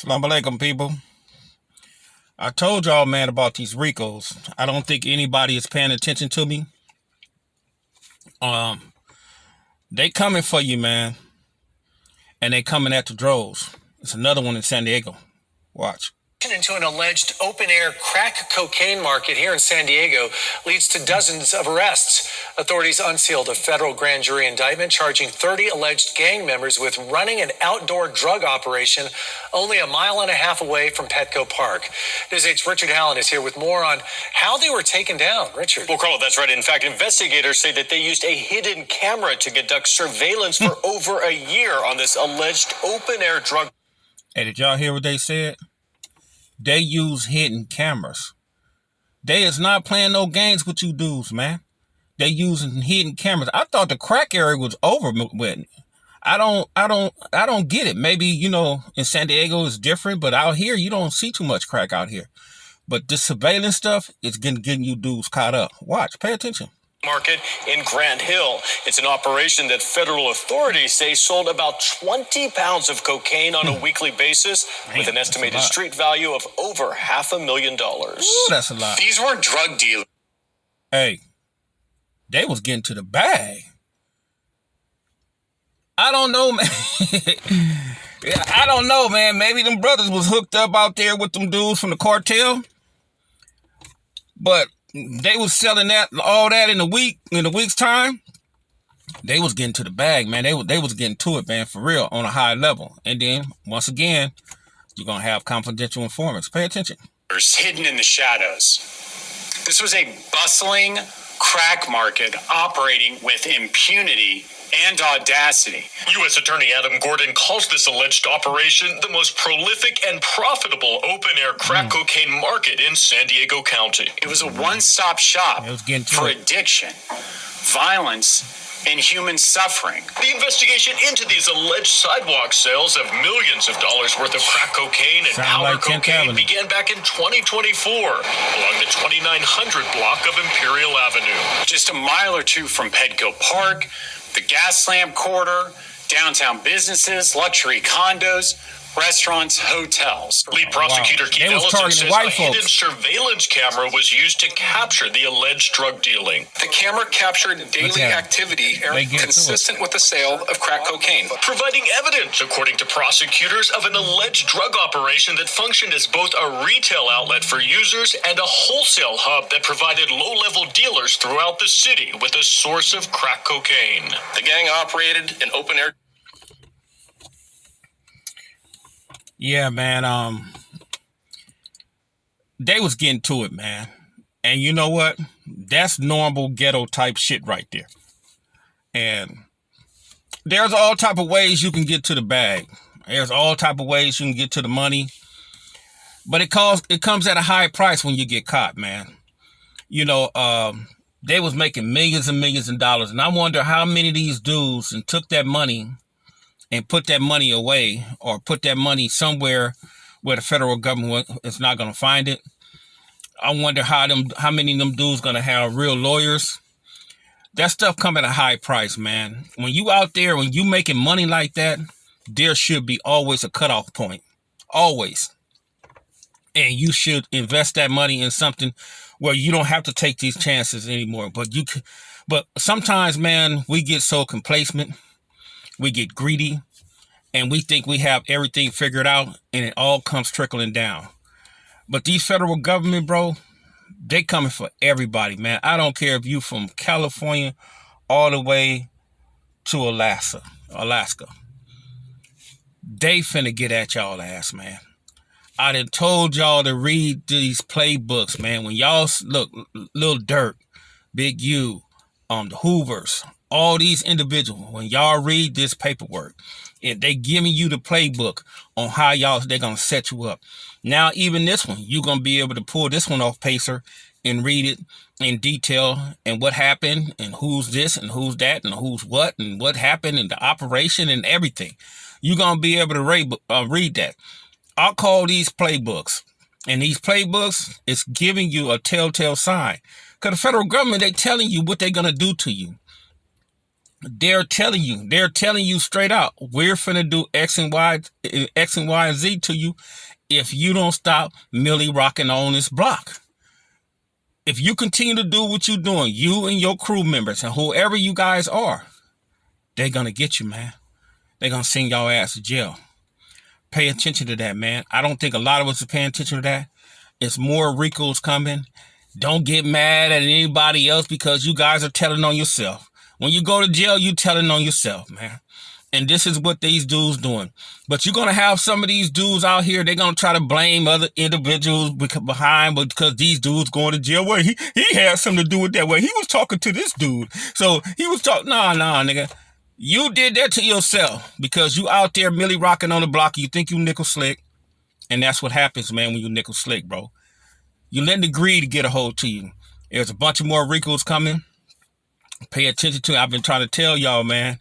Assalamu alaikum, people. I told y'all, man, about these Ricos. I don't think anybody is paying attention to me. They coming for you, man. And they coming at the droves. It's another one in San Diego. Watch. Into an alleged open-air crack cocaine market here in San Diego leads to dozens of arrests. Authorities unsealed a federal grand jury indictment charging 30 alleged gang members with running an outdoor drug operation only a mile and a half away from Petco Park. News 8's Richard Allen is here with more on how they were taken down. Richard. Well, Carl, that's right. In fact, investigators say that they used a hidden camera to conduct surveillance for over a year on this alleged open-air drug. Hey, did y'all hear what they said? They use hidden cameras. They is not playing no games with you dudes, man. They using hidden cameras. I thought the crack area was over with. I don't get it. Maybe, in San Diego it's different, but out here you don't see too much crack out here. But this surveillance stuff is getting you dudes caught up. Watch, pay attention. Market in Grant Hill. It's an operation that federal authorities say sold about 20 pounds of cocaine on a weekly basis, with an estimated street value of over $500,000. Ooh, that's a lot. These weren't drug dealers. Hey, they was getting to the bag. I don't know, man. I don't know, man. Maybe them brothers was hooked up out there with them dudes from the cartel. But they was selling all that in a week's time. They was getting to the bag, man. They was getting to it, man, for real, on a high level. And then, once again, you're going to have confidential informants. Pay attention. Hidden in the shadows. This was a bustling crack market operating with impunity and audacity. U.S. Attorney Adam Gordon calls this alleged operation the most prolific and profitable open-air crack cocaine market in San Diego County. It was a one-stop shop for addiction, violence, and human suffering. The investigation into these alleged sidewalk sales of millions of dollars worth of crack cocaine and powder cocaine began back in 2024 along the 2900 block of Imperial Avenue. Just a mile or two from Petco Park, the gas lamp corridor, downtown businesses, luxury condos, restaurants, hotels. Lead prosecutor Keith Ellison says a hidden surveillance camera was used to capture the alleged drug dealing. The camera captured daily activity consistent with the sale of crack cocaine, providing evidence, according to prosecutors, of an alleged drug operation that functioned as both a retail outlet for users and a wholesale hub that provided low-level dealers throughout the city with a source of crack cocaine. The gang operated an open-air. Yeah, man, they was getting to it, man. And you know what? That's normal ghetto type shit right there. And there's all type of ways you can get to the bag. There's all type of ways you can get to the money. But it comes at a high price when you get caught, man. They was making millions and millions of dollars. And I wonder how many of these dudes and took that money and put that money away, or put that money somewhere where the federal government is not going to find it. I wonder how many of them dudes going to have real lawyers. That stuff come at a high price, man. When you out there, when you making money like that, there should be always a cutoff point. Always. And you should invest that money in something where you don't have to take these chances anymore. But sometimes, man, we get so complacent. We get greedy, and we think we have everything figured out, and it all comes trickling down. But these federal government, bro, they coming for everybody, man. I don't care if you from California all the way to Alaska. They finna get at y'all ass, man. I done told y'all to read these playbooks, man. When y'all look, Lil Durk, Big U, the Hoovers, all these individuals, when y'all read this paperwork, they giving you the playbook on how they're going to set you up. Now, even this one, you're going to be able to pull this one off Pacer and read it in detail and what happened and who's this and who's that and who's what and what happened and the operation and everything. You're going to be able to read that. I'll call these playbooks. And these playbooks is giving you a telltale sign. Because the federal government, they telling you what they're going to do to you. They're telling you straight out, we're finna do X and Y and Z to you if you don't stop Millie rocking on this block. If you continue to do what you're doing, you and your crew members and whoever you guys are, they're gonna get you, man. They're gonna send y'all ass to jail. Pay attention to that, man. I don't think a lot of us are paying attention to that. It's more Ricos coming. Don't get mad at anybody else because you guys are telling on yourself. When you go to jail, you telling on yourself, man. And this is what these dudes doing. But you're going to have some of these dudes out here, they're going to try to blame other individuals behind, but because these dudes going to jail. Well, he had something to do with that. Well, he was talking to this dude. So he was talking, nah, nigga. You did that to yourself because you out there Millie rocking on the block. You think you nickel slick. And that's what happens, man, when you nickel slick, bro. You letting the greed get a hold to you. There's a bunch of more Ricos coming. Pay attention to it. I've been trying to tell y'all, man.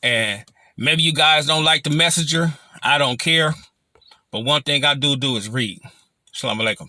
And maybe you guys don't like the messenger. I don't care. But one thing I do is read. Assalamu alaikum.